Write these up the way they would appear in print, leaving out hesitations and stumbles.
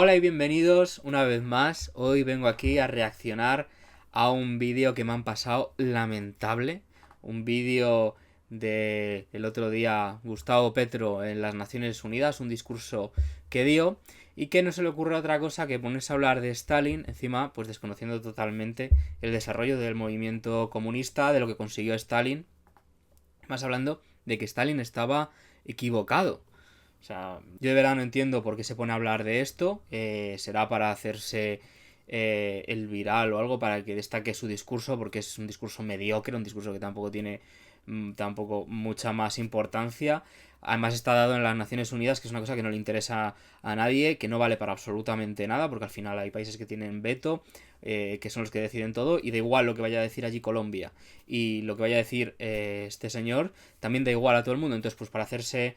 Hola y bienvenidos una vez más. Hoy vengo aquí a reaccionar a un vídeo que me han pasado lamentable. Un vídeo de el otro día Gustavo Petro en las Naciones Unidas, un discurso que dio y que no se le ocurre otra cosa que ponerse a hablar de Stalin, encima pues desconociendo totalmente el desarrollo del movimiento comunista, de lo que consiguió Stalin, más hablando de que Stalin estaba equivocado. O sea, yo de verdad no entiendo por qué se pone a hablar de esto. Será para hacerse el viral o algo para que destaque su discurso, porque es un discurso mediocre, un discurso que tampoco tiene tampoco mucha más importancia. Además está dado en las Naciones Unidas, que es una cosa que no le interesa a nadie, que no vale para absolutamente nada, porque al final hay países que tienen veto, que son los que deciden todo, y da igual lo que vaya a decir allí Colombia. Y lo que vaya a decir este señor también da igual a todo el mundo. Entonces, pues para hacerse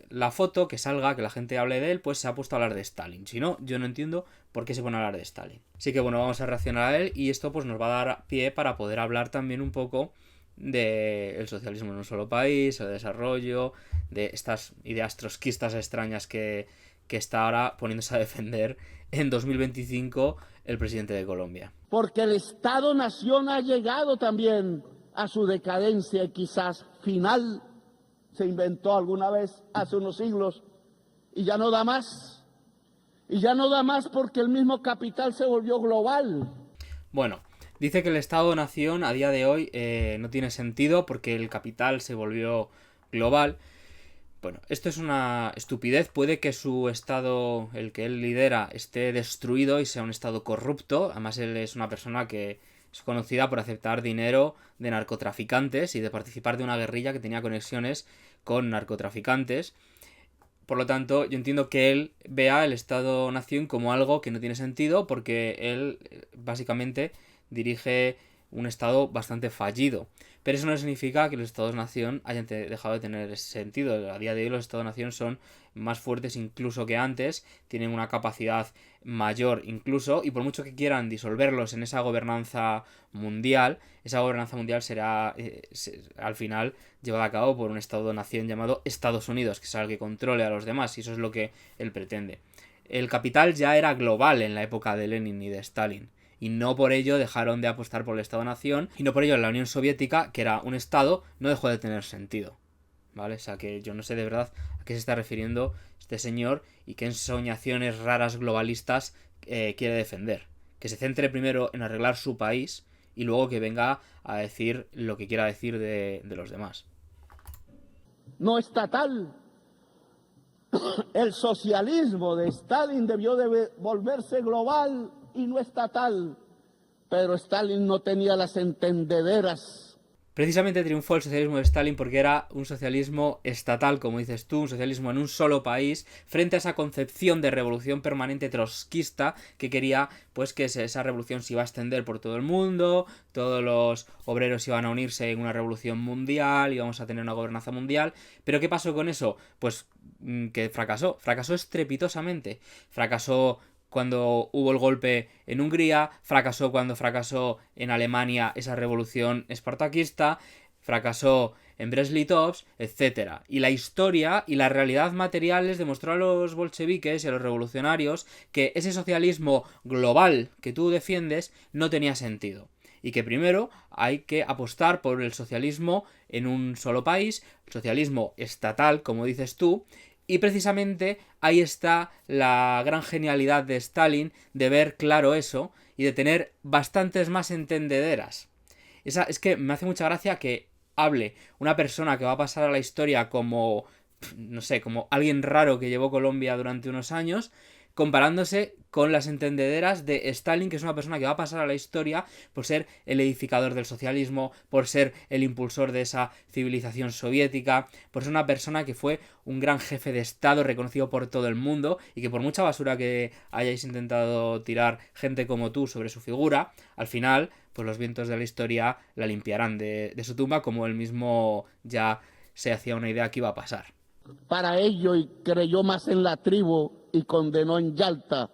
la foto, que salga, que la gente hable de él, pues se ha puesto a hablar de Stalin. Si no, yo no entiendo por qué se pone a hablar de Stalin. Así que bueno, vamos a reaccionar a él y esto pues nos va a dar pie para poder hablar también un poco del socialismo en un solo país, el desarrollo, de estas ideas trotskistas extrañas que está ahora poniéndose a defender en 2025 el presidente de Colombia. Porque el Estado-Nación ha llegado también a su decadencia, quizás final. Se inventó alguna vez hace unos siglos y ya no da más. Y ya no da más porque el mismo capital se volvió global. Bueno, dice que el Estado-Nación a día de hoy no tiene sentido porque el capital se volvió global. Bueno, esto es una estupidez. Puede que su estado, el que él lidera, esté destruido y sea un estado corrupto. Además, él es una persona que es conocida por aceptar dinero de narcotraficantes y de participar de una guerrilla que tenía conexiones con narcotraficantes. Por lo tanto, yo entiendo que él vea el Estado-Nación como algo que no tiene sentido porque él básicamente dirige un Estado bastante fallido. Pero eso no significa que los Estados-Nación hayan dejado de tener ese sentido. A día de hoy los Estados-Nación son más fuertes incluso que antes, tienen una capacidad mayor incluso, y por mucho que quieran disolverlos en esa gobernanza mundial será al final llevada a cabo por un Estado-Nación llamado Estados Unidos, que será el que controle a los demás, y eso es lo que él pretende. El capital ya era global en la época de Lenin y de Stalin, y no por ello dejaron de apostar por el Estado-Nación, y no por ello la Unión Soviética, que era un Estado, no dejó de tener sentido. ¿Vale? O sea que yo no sé de verdad a qué se está refiriendo este señor y qué ensoñaciones raras globalistas quiere defender. Que se centre primero en arreglar su país y luego que venga a decir lo que quiera decir de los demás. No estatal. El socialismo de Stalin debió de volverse global y no estatal. Pero Stalin no tenía las entendederas. Precisamente triunfó el socialismo de Stalin porque era un socialismo estatal, como dices tú, un socialismo en un solo país, frente a esa concepción de revolución permanente trotskista que quería pues que esa revolución se iba a extender por todo el mundo, todos los obreros iban a unirse en una revolución mundial, íbamos a tener una gobernanza mundial. ¿Pero qué pasó con eso? Pues que fracasó estrepitosamente, fracasó cuando hubo el golpe en Hungría, fracasó cuando fracasó en Alemania esa revolución espartaquista, fracasó en Brest-Litovsk, etc. Y la historia y la realidad material les demostró a los bolcheviques y a los revolucionarios que ese socialismo global que tú defiendes no tenía sentido. Y que primero hay que apostar por el socialismo en un solo país, socialismo estatal, como dices tú. Y precisamente ahí está la gran genialidad de Stalin de ver claro eso y de tener bastantes más entendederas. Es que me hace mucha gracia que hable una persona que va a pasar a la historia como, no sé, como alguien raro que llevó Colombia durante unos años, comparándose con las entendederas de Stalin, que es una persona que va a pasar a la historia por ser el edificador del socialismo, por ser el impulsor de esa civilización soviética, por ser una persona que fue un gran jefe de Estado reconocido por todo el mundo y que por mucha basura que hayáis intentado tirar gente como tú sobre su figura, al final, pues los vientos de la historia la limpiarán de su tumba, como él mismo ya se hacía una idea que iba a pasar. Para ello y creyó más en la tribu y condenó en Yalta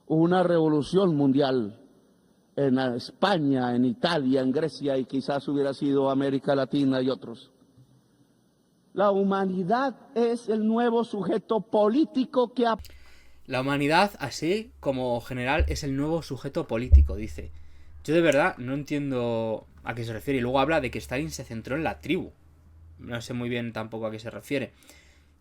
una revolución mundial en España, en Italia, en Grecia y quizás hubiera sido América Latina y otros. La humanidad es el nuevo sujeto político que La humanidad, así como general, es el nuevo sujeto político, dice. Yo de verdad no entiendo a qué se refiere. Y luego habla de que Stalin se centró en la tribu. No sé muy bien tampoco a qué se refiere.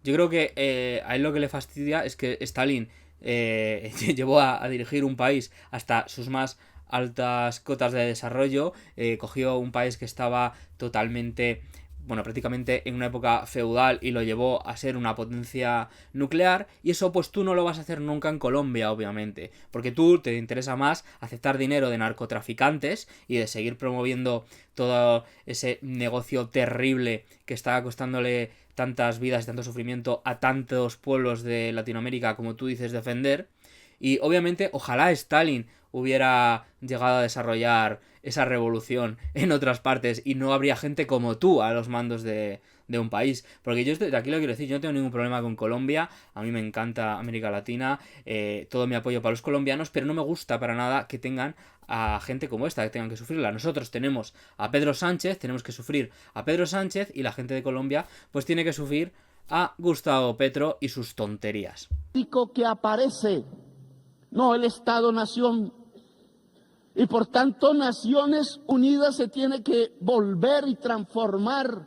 Yo creo que a él lo que le fastidia es que Stalin llevó a dirigir un país hasta sus más altas cotas de desarrollo, cogió un país que estaba totalmente, bueno, prácticamente en una época feudal y lo llevó a ser una potencia nuclear, y eso pues tú no lo vas a hacer nunca en Colombia, obviamente, porque tú te interesa más aceptar dinero de narcotraficantes y de seguir promoviendo todo ese negocio terrible que está costándole tantas vidas y tanto sufrimiento a tantos pueblos de Latinoamérica como tú dices defender. Y obviamente ojalá Stalin hubiera llegado a desarrollar esa revolución en otras partes y no habría gente como tú a los mandos de un país. Porque yo de aquí lo quiero decir, yo no tengo ningún problema con Colombia, a mí me encanta América Latina, todo mi apoyo para los colombianos, pero no me gusta para nada que tengan a gente como esta, que tengan que sufrirla. Nosotros tenemos a Pedro Sánchez, tenemos que sufrir a Pedro Sánchez, y la gente de Colombia pues tiene que sufrir a Gustavo Petro y sus tonterías. Que aparece, no el Estado-nación. Y por tanto, Naciones Unidas se tiene que volver y transformar.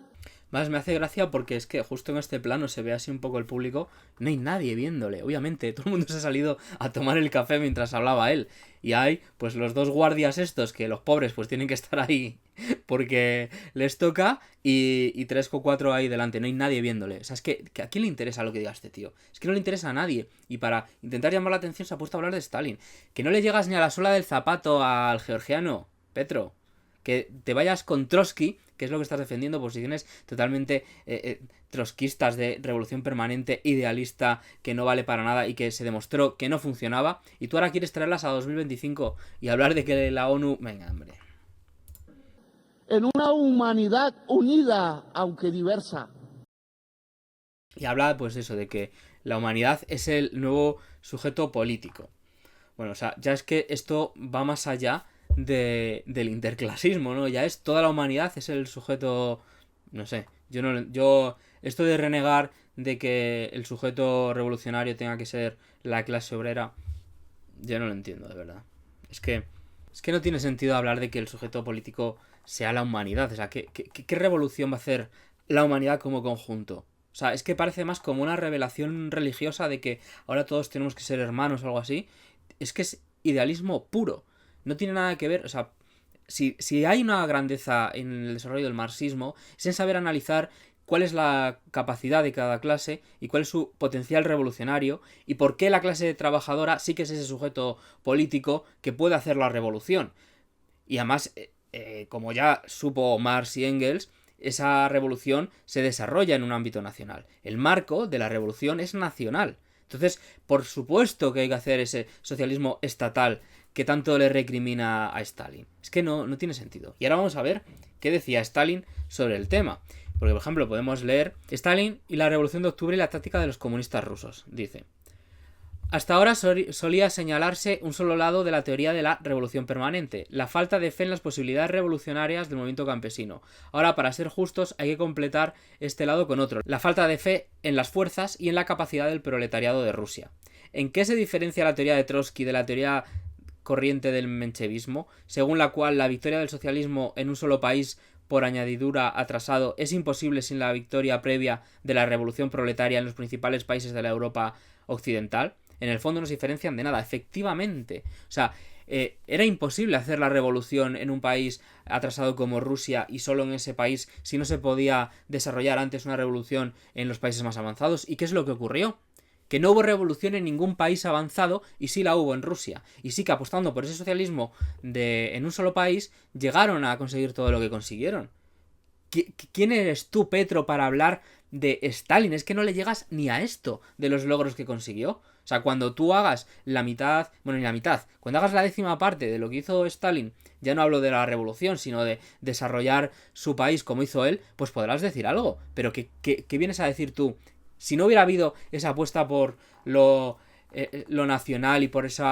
Más me hace gracia porque es que justo en este plano se ve así un poco el público, no hay nadie viéndole, obviamente, todo el mundo se ha salido a tomar el café mientras hablaba él, y hay pues los dos guardias estos que los pobres pues tienen que estar ahí porque les toca, y 3 o 4 ahí delante, no hay nadie viéndole. O sea, es que ¿a quién le interesa lo que diga este tío? Es que no le interesa a nadie, y para intentar llamar la atención se ha puesto a hablar de Stalin, que no le llegas ni a la suela del zapato al georgiano, Petro. Que te vayas con Trotsky, que es lo que estás defendiendo, posiciones totalmente trotskistas de revolución permanente, idealista, que no vale para nada y que se demostró que no funcionaba, y tú ahora quieres traerlas a 2025 y hablar de que la ONU... Venga, hombre. En una humanidad unida, aunque diversa. Y habla, pues eso, de que la humanidad es el nuevo sujeto político. Bueno, o sea, ya es que esto va más allá del interclasismo, ¿no? Ya es toda la humanidad, es el sujeto, no sé, yo esto de renegar de que el sujeto revolucionario tenga que ser la clase obrera, yo no lo entiendo, de verdad. Es que no tiene sentido hablar de que el sujeto político sea la humanidad. O sea, ¿qué revolución va a hacer la humanidad como conjunto? O sea, es que parece más como una revelación religiosa de que ahora todos tenemos que ser hermanos o algo así. Es que es idealismo puro. No tiene nada que ver, o sea, si hay una grandeza en el desarrollo del marxismo, es en saber analizar cuál es la capacidad de cada clase y cuál es su potencial revolucionario, y por qué la clase trabajadora sí que es ese sujeto político que puede hacer la revolución. Y además, como ya supo Marx y Engels, esa revolución se desarrolla en un ámbito nacional. El marco de la revolución es nacional. Entonces, por supuesto que hay que hacer ese socialismo estatal que tanto le recrimina a Stalin. Es que no tiene sentido. Y ahora vamos a ver qué decía Stalin sobre el tema. Porque, por ejemplo, podemos leer Stalin y la Revolución de Octubre y la táctica de los comunistas rusos. Dice: hasta ahora solía señalarse un solo lado de la teoría de la revolución permanente, la falta de fe en las posibilidades revolucionarias del movimiento campesino. Ahora, para ser justos, hay que completar este lado con otro, la falta de fe en las fuerzas y en la capacidad del proletariado de Rusia. ¿En qué se diferencia la teoría de Trotsky de la teoría corriente del menchevismo, según la cual la victoria del socialismo en un solo país por añadidura atrasado es imposible sin la victoria previa de la revolución proletaria en los principales países de la Europa occidental? En el fondo no se diferencian de nada, efectivamente. O sea, era imposible hacer la revolución en un país atrasado como Rusia, y solo en ese país, si no se podía desarrollar antes una revolución en los países más avanzados. ¿Y qué es lo que ocurrió? Que no hubo revolución en ningún país avanzado, y sí la hubo en Rusia. Y sí que, apostando por ese socialismo en un solo país, llegaron a conseguir todo lo que consiguieron. ¿Quién eres tú, Petro, para hablar de Stalin? Es que no le llegas ni a esto de los logros que consiguió. O sea, cuando tú hagas la mitad, bueno, ni la mitad, cuando hagas la 10ª parte de lo que hizo Stalin, ya no hablo de la revolución, sino de desarrollar su país como hizo él, pues podrás decir algo. Pero ¿qué vienes a decir tú? Si no hubiera habido esa apuesta por lo nacional y por ese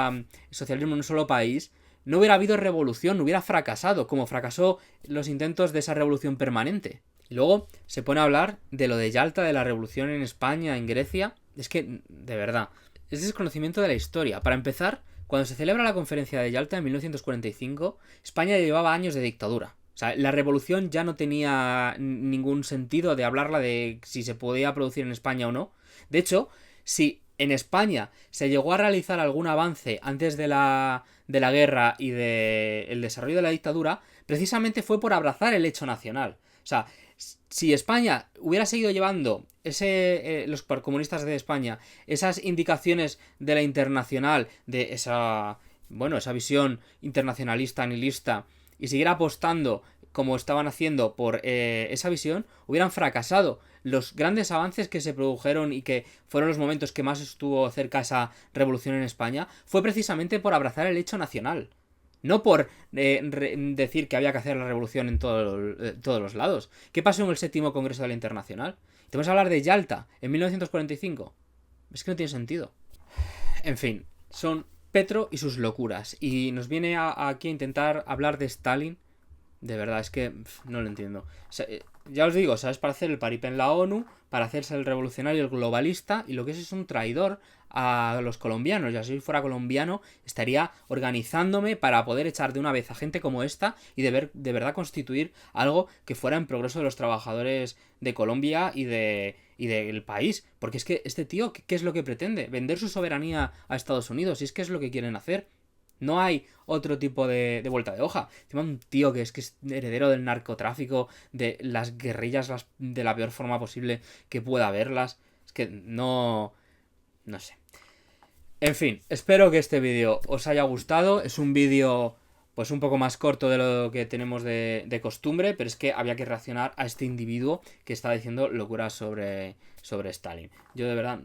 socialismo en un solo país, no hubiera habido revolución, hubiera fracasado, como fracasó los intentos de esa revolución permanente. Y luego se pone a hablar de lo de Yalta, de la revolución en España, en Grecia. Es que, de verdad, es desconocimiento de la historia. Para empezar, cuando se celebra la conferencia de Yalta en 1945, España llevaba años de dictadura. O sea, la revolución ya no tenía ningún sentido de hablarla de si se podía producir en España o no. De hecho, si en España se llegó a realizar algún avance antes de la guerra y del desarrollo de la dictadura, precisamente fue por abrazar el hecho nacional. O sea, si España hubiera seguido llevando los comunistas de España esas indicaciones de la internacional, de esa visión internacionalista, nihilista, y siguiera apostando como estaban haciendo por esa visión, hubieran fracasado. Los grandes avances que se produjeron y que fueron los momentos que más estuvo cerca esa revolución en España, fue precisamente por abrazar el hecho nacional. No por decir que había que hacer la revolución en todos los lados. ¿Qué pasó en el séptimo Congreso de la Internacional? Te vas a hablar de Yalta en 1945. Es que no tiene sentido. En fin, son Petro y sus locuras. Y nos viene aquí a intentar hablar de Stalin. De verdad, es que no lo entiendo. O sea, ya os digo, ¿sabes? Para hacer el paripé en la ONU, para hacerse el revolucionario, el globalista, y lo que es un traidor a los colombianos. Ya si fuera colombiano, estaría organizándome para poder echar de una vez a gente como esta y de verdad constituir algo que fuera en progreso de los trabajadores de Colombia y del país. Porque es que este tío, ¿qué es lo que pretende? Vender su soberanía a Estados Unidos, y es que es lo que quieren hacer. No hay otro tipo de vuelta de hoja. Encima un tío que es heredero del narcotráfico, de las guerrillas de la peor forma posible que pueda haberlas. Es que no... No sé. En fin, espero que este vídeo os haya gustado. Es un vídeo pues un poco más corto de lo que tenemos de costumbre, pero es que había que reaccionar a este individuo que está diciendo locuras sobre Stalin. Yo de verdad...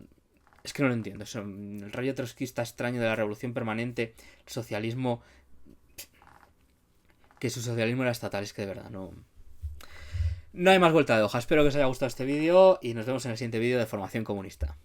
Es que no lo entiendo. El rollo trotskista extraño de la revolución permanente, el socialismo... Que su socialismo era estatal, es que de verdad no... No hay más vuelta de hoja. Espero que os haya gustado este vídeo y nos vemos en el siguiente vídeo de Formación Comunista.